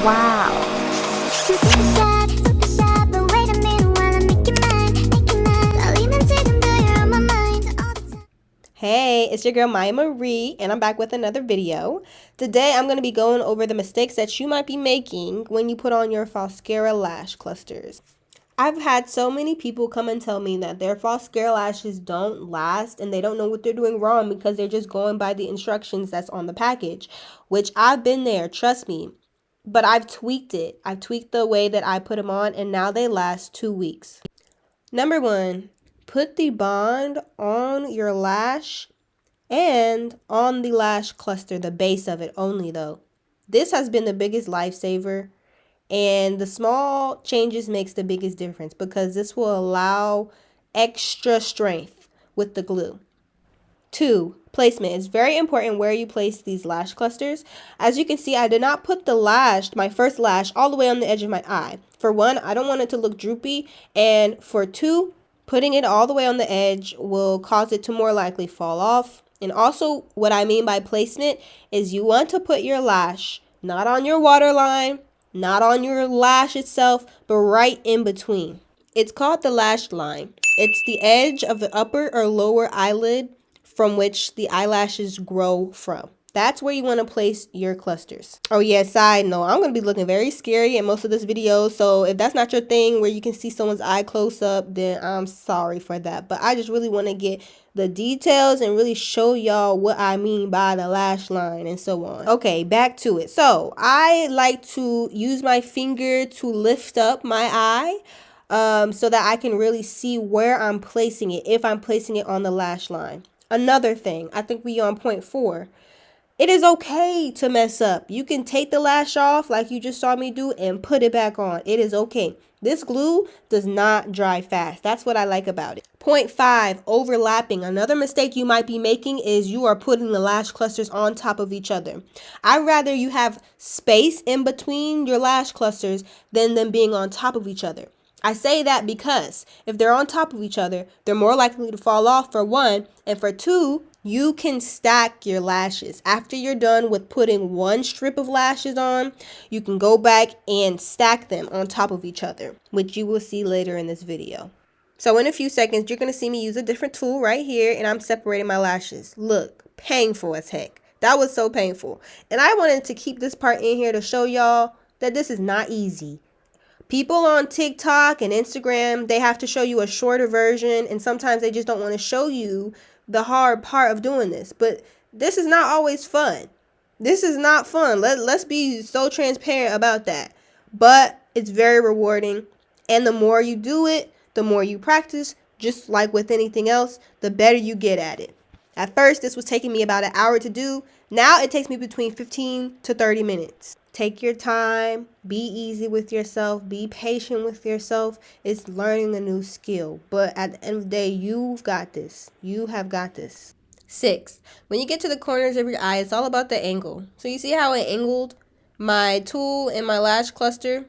Wow. Hey, it's your girl Maya Marie, and I'm back with another video. Today, I'm going to be going over the mistakes that you might be making when you put on your mascara lash clusters. I've had so many people come and tell me that their mascara lashes don't last and they don't know what they're doing wrong because they're just going by the instructions that's on the package, which I've been there, trust me. But I've tweaked it. I've tweaked the way that I put them on, and now they last 2 weeks. Number 1, put the bond on your lash and on the lash cluster, the base of it only though. This has been the biggest lifesaver, and the small changes makes the biggest difference because this will allow extra strength with the glue. 2, placement. It's very important where you place these lash clusters. As you can see, I did not put the lash, my first lash, all the way on the edge of my eye. For 1, I don't want it to look droopy, and for 2, putting it all the way on the edge will cause it to more likely fall off. And also, what I mean by placement is you want to put your lash not on your waterline, not on your lash itself, but right in between. It's called the lash line. It's the edge of the upper or lower eyelid from which the eyelashes grow from. That's where you want to place your clusters. Oh yeah, side note, I'm going to be looking very scary in most of this video, so if that's not your thing where you can see someone's eye close up, then I'm sorry for that. But I just really want to get the details and really show y'all what I mean by the lash line and so on. Okay, back to it. So I like to use my finger to lift up my eye so that I can really see where I'm placing it, if I'm placing it on the lash line. Another thing, I think we on point 4. It is okay to mess up. You can take the lash off like you just saw me do and put it back on. It is okay. This glue does not dry fast. That's what I like about it. Point 5, overlapping. Another mistake you might be making is you are putting the lash clusters on top of each other. I'd rather you have space in between your lash clusters than them being on top of each other. I say that because if they're on top of each other, they're more likely to fall off, for 1, and for 2, you can stack your lashes. After you're done with putting one strip of lashes on, you can go back and stack them on top of each other, which you will see later in this video. So in a few seconds, you're going to see me use a different tool right here, and I'm separating my lashes. Look, painful as heck. That was so painful. And I wanted to keep this part in here to show y'all that this is not easy. People on TikTok and Instagram, they have to show you a shorter version, and sometimes they just don't want to show you the hard part of doing this. But this is not always fun. This is not fun. Let's be so transparent about that. But it's very rewarding, and the more you do it, the more you practice, just like with anything else, the better you get at it. At first, this was taking me about an hour to do. Now it takes me between 15 to 30 minutes. Take your time, be easy with yourself, be patient with yourself. It's learning a new skill, but at the end of the day, you've got this. You have got this. 6, when you get to the corners of your eye, it's all about the angle. So you see how I angled my tool and my lash cluster?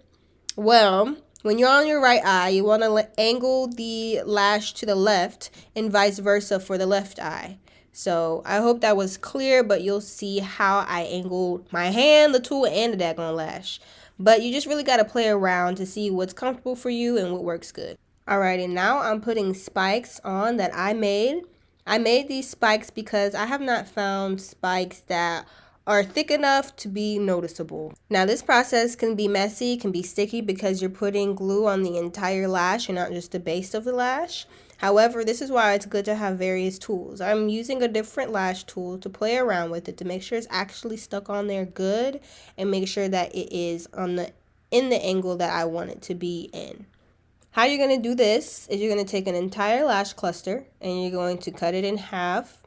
Well, when you're on your right eye, you want to angle the lash to the left and vice versa for the left eye. So I hope that was clear, but you'll see how I angled my hand, the tool, and the daggone lash. But you just really got to play around to see what's comfortable for you and what works good. Alright, and now I'm putting spikes on that I made. I made these spikes because I have not found spikes that are thick enough to be noticeable. Now this process can be messy, can be sticky because you're putting glue on the entire lash and not just the base of the lash. However, this is why it's good to have various tools. I'm using a different lash tool to play around with it to make sure it's actually stuck on there good and make sure that it is in the angle that I want it to be in. How you're going to do this is you're going to take an entire lash cluster and you're going to cut it in half.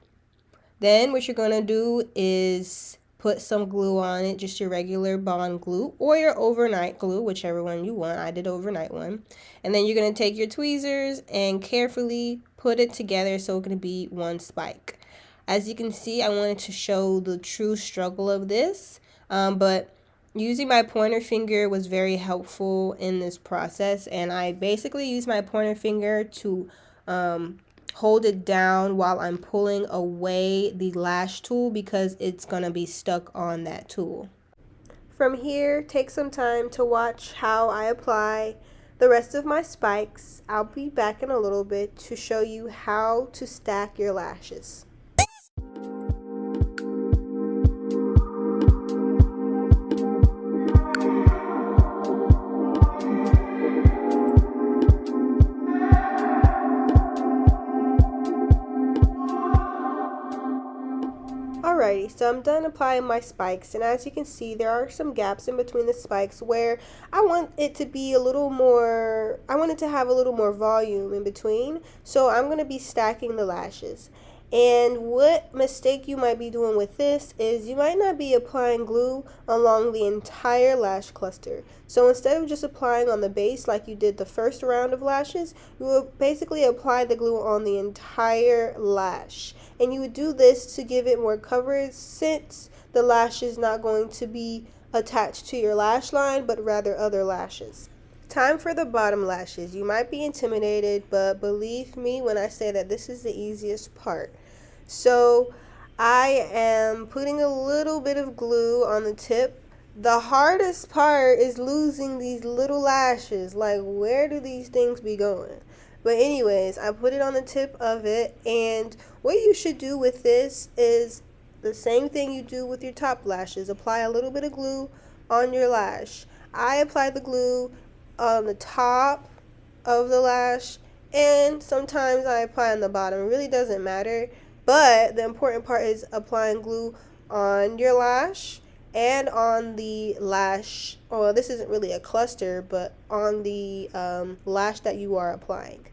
Then what you're going to do is put some glue on it, just your regular bond glue or your overnight glue, whichever one you want. I did overnight one. And then you're going to take your tweezers and carefully put it together so it's going to be one spike. As you can see, I wanted to show the true struggle of this, but using my pointer finger was very helpful in this process, and I basically use my pointer finger to hold it down while I'm pulling away the lash tool because it's going to be stuck on that tool. From here, take some time to watch how I apply the rest of my spikes. I'll be back in a little bit to show you how to stack your lashes. Alrighty, so I'm done applying my spikes, and as you can see, there are some gaps in between the spikes where I want it to be a little more, I want it to have a little more volume in between, so I'm going to be stacking the lashes. And what mistake you might be doing with this is you might not be applying glue along the entire lash cluster. So instead of just applying on the base like you did the first round of lashes, you will basically apply the glue on the entire lash. And you would do this to give it more coverage, since the lash is not going to be attached to your lash line, but rather other lashes. Time for the bottom lashes. You might be intimidated, but believe me when I say that this is the easiest part. So I am putting a little bit of glue on the tip. The hardest part is losing these little lashes. Like, where do these things be going? But anyways, I put it on the tip of it, and what you should do with this is the same thing you do with your top lashes. Apply a little bit of glue on your lash. I apply the glue on the top of the lash, and sometimes I apply on the bottom. It really doesn't matter, but the important part is applying glue on your lash and on the lash, well, this isn't really a cluster, but on the lash that you are applying.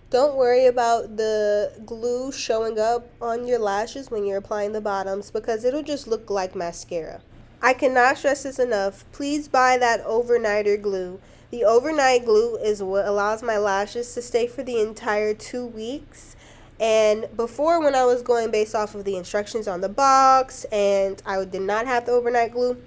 Don't worry about the glue showing up on your lashes when you're applying the bottoms, because it'll just look like mascara. I cannot stress this enough. Please buy that overnighter glue. The overnight glue is what allows my lashes to stay for the entire 2 weeks. And before, when I was going based off of the instructions on the box and I did not have the overnight glue,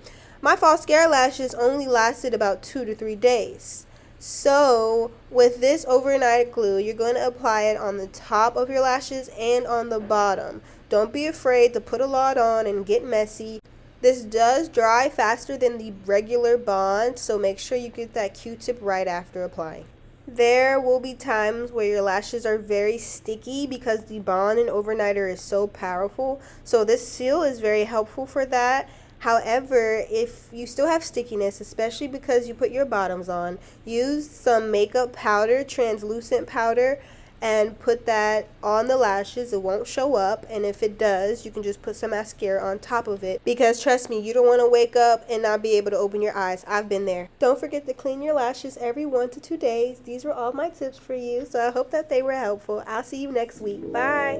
my false scare lashes only lasted about 2 to 3 days. So with this overnight glue, you're going to apply it on the top of your lashes and on the bottom. Don't be afraid to put a lot on and get messy. This does dry faster than the regular bond, so make sure you get that Q-tip right after applying. There will be times where your lashes are very sticky because the bond and overnighter is so powerful. So this seal is very helpful for that. However, if you still have stickiness, especially because you put your bottoms on, use some makeup powder, translucent powder, and put that on the lashes. It won't show up, and if it does, you can just put some mascara on top of it, because trust me, you don't want to wake up and not be able to open your eyes. I've been there. Don't forget to clean your lashes every 1 to 2 days. These were all my tips for you, so I hope that they were helpful. I'll see you next week. Bye.